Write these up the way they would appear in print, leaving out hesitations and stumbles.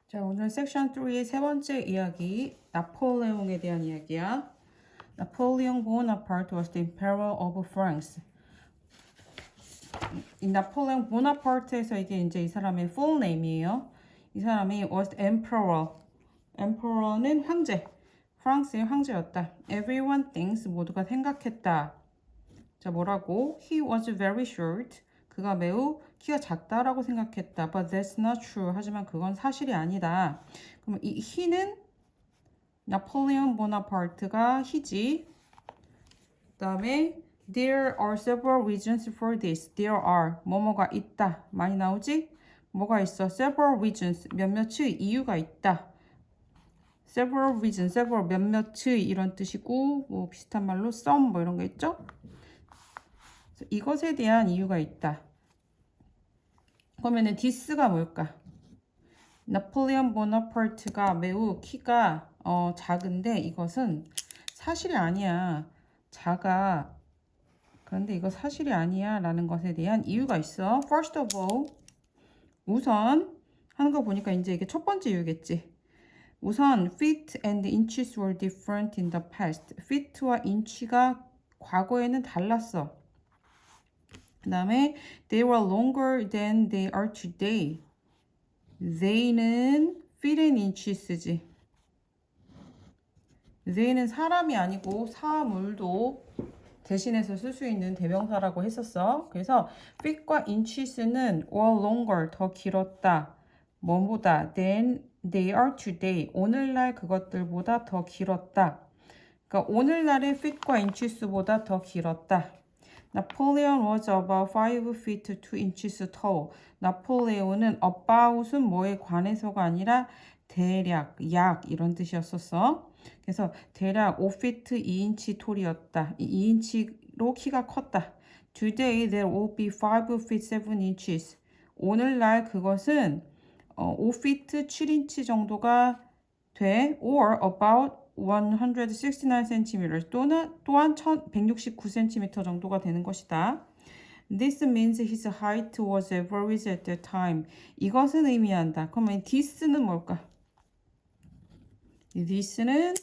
자, 오늘 섹션 3의 세 번째 이야기, 나폴레옹에 대한 이야기야. Napoleon Bonaparte was the Emperor of France. 이 나폴레옹 보나파르트에서 이게 이제 이 사람의 full name이에요. 이 사람이 was the Emperor. Emperor는 황제. 프랑스의 황제였다. Everyone thinks, 모두가 생각했다. 자, 뭐라고? He was very short. 그가 매우 키가 작다라고 생각했다. But that's not true. 하지만 그건 사실이 아니다. 그럼 이 he는 나폴레옹 보나파르트가 he지. 그 다음에 There are several reasons for this. There are 뭐뭐가 있다. 많이 나오지? 뭐가 있어? Several reasons. 몇몇의 이유가 있다. Several reasons. Several 몇몇의 이런 뜻이고 뭐 비슷한 말로 some 뭐 이런 거 있죠? 이것에 대한 이유가 있다. 그러면은 this가 뭘까? 나폴레옹 보나파르트가 매우 키가 작은데 이것은 사실이 아니야. 작아. 그런데 이거 사실이 아니야 라는 것에 대한 이유가 있어. First of all, 우선 하는 거 보니까 이제 이게 첫 번째 이유겠지. 우선 feet and inches were different in the past. feet와 inch가 과거에는 달랐어. 그 다음에 they were longer than they are today. they는 feet and inches지. they는 사람이 아니고 사물도 대신해서 쓸 수 있는 대명사라고 했었어. 그래서 feet과 inches는 were longer, 더 길었다. 뭐보다 than they are today. 오늘날 그것들보다 더 길었다. 그러니까 오늘날의 feet과 inches보다 더 길었다. Napoleon was about 5 feet 2 inches tall. 나폴레온은 about은 뭐에 관해서가 아니라 대략, 약 이런 뜻이었었어. 그래서 대략 5feet 2인치 톨이었다. 2인치로 키가 컸다. Today there will be 5 feet 7 inches. 오늘날 그것은 5feet 7인치 정도가 돼. Or about 169cm 또한 169cm 정도가 되는 것이다. This means his height was average at that time. 이것은 의미한다. 그러면 this는 뭘까? this는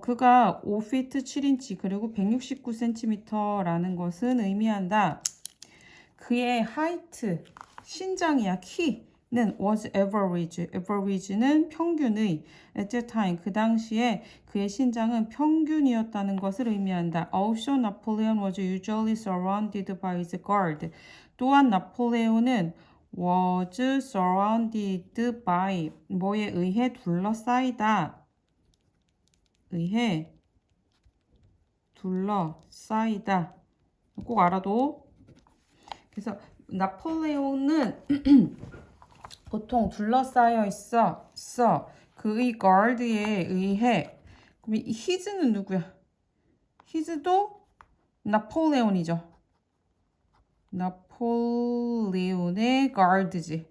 그가 5feet 7인치 그리고 169cm라는 것은 의미한다. 그의 height, 신장이야, 키는 was average. average는 평균의. At that time, 그 당시에 그의 신장은 평균이었다는 것을 의미한다. Also, Napoleon was usually surrounded by his guard. 또한 나폴레온은 was surrounded by 뭐에 의해 둘러싸이다. 의해 둘러싸이다. 꼭 알아도. 그래서 나폴레옹은 보통 둘러싸여 있어. 그의 guard에 의해. 그럼 이 his는 누구야? his도 나폴레온이죠. 나폴레온의 guard지.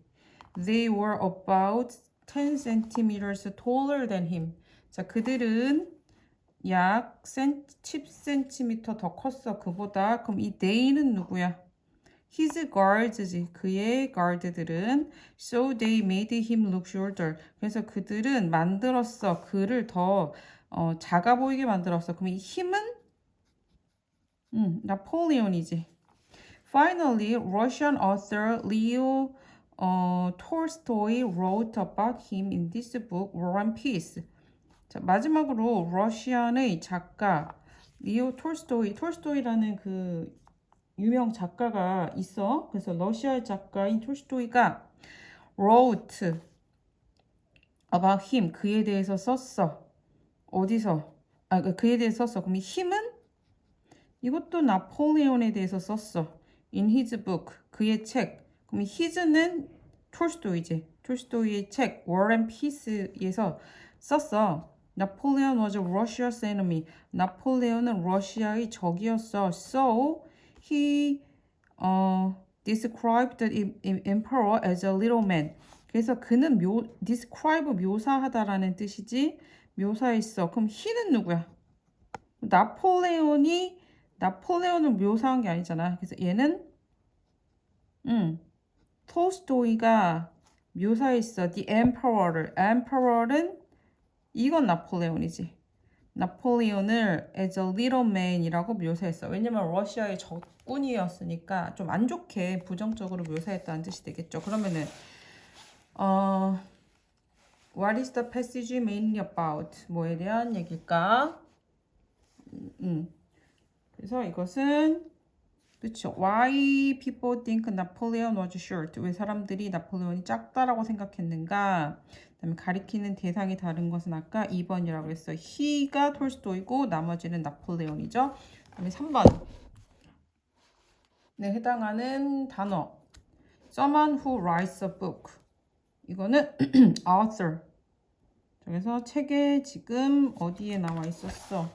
They were about 10 centimeters taller than him. 자, 그들은 약 10cm 더 컸어. 그보다. 그럼 이 they는 누구야? His guards지. 그의 guard들은 so they made him look shorter. 그래서 그들은 만들었어. 그를 더 작아 보이게 만들었어. 그럼 이 힘은 나폴레온이지. Finally, Russian author Leo Tolstoy wrote about him in this book War and Peace. 자, 마지막으로 러시아의 작가 리오 톨스토이라는 그 유명 작가가 있어. 그래서 러시아의 작가인 톨스토이가 wrote about him, 그에 대해서 썼어. 어디서? 그에 대해서 썼어. 그럼 이 힘은? 이것도 나폴레온에 대해서 썼어. In his book, 그의 책. 그럼 이 his는 톨스토이지. 톨스토이의 책 War and Peace에서 썼어. Napoleon was Russia's enemy. 나폴레온은 러시아의 적이었어. So he described the emperor as a little man. 그래서 그는 describe 묘사하다라는 뜻이지. 묘사했어. 그럼 he는 누구야? 나폴레온을 묘사한 게 아니잖아. 그래서 얘는 톨스토이가 묘사했어. The Emperor를. Emperor은 이건 나폴레온이지. 나폴레온을 as a little man이라고 묘사했어. 왜냐면 러시아의 적군이었으니까 좀 안 좋게 부정적으로 묘사했다는 뜻이 되겠죠. 그러면은 What is the passage mainly about? 뭐에 대한 얘기일까? 그래서 이것은 그렇죠. Why people think Napoleon was short? 왜 사람들이 나폴레온이 작다라고 생각했는가? 그다음에 가리키는 대상이 다른 것은 아까 2번이라고 했어. he가 톨스토이고 나머지는 나폴레온이죠. 그다음에 3번. 네, 해당하는 단어. Someone who writes a book. 이거는 author. 그래서 책에 지금 어디에 나와 있었어?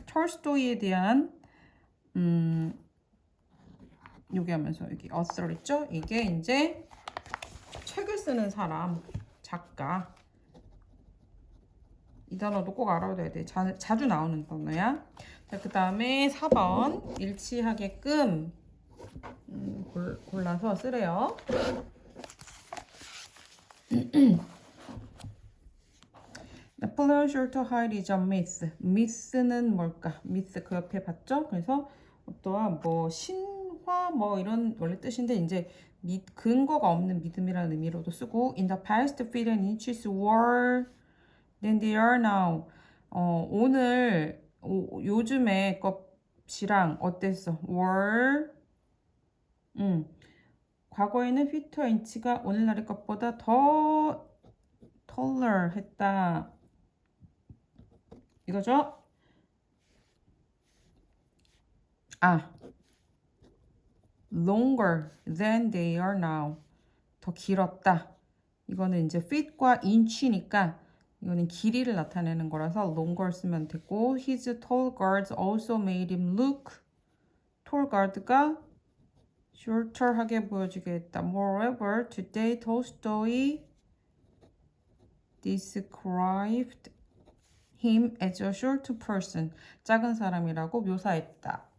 톨스토이에 대한 여기 하면서 여기 author 있죠? 이게 이제 책을 쓰는 사람, 작가. 이 단어도 꼭 알아둬야 돼. 자주 나오는 단어야. 자, 그 다음에 4번 일치하게끔 골라서 쓰래요. Napoleon short height is a myth. myth는 뭘까? myth 그 옆에 봤죠? 그래서 어떠한 뭐 신화 뭐 이런 원래 뜻인데 이제 근거가 없는 믿음이라는 의미로도 쓰고 in the past feet and inches were than they are now. 오늘 요즘의 것이랑 어땠어? were 과거에는 feet와 inch가 오늘날의 것보다 더 taller 했다. 이거죠? longer than they are now. 더 길었다. 이거는 이제 feet과 inch니까 이거는 길이를 나타내는 거라서 longer 쓰면 되고 his tall guards also made him look tall guard가 shorter하게 보여지게 했다. Moreover, today Tolstoy described him as a short person. 작은 사람이라고 묘사했다.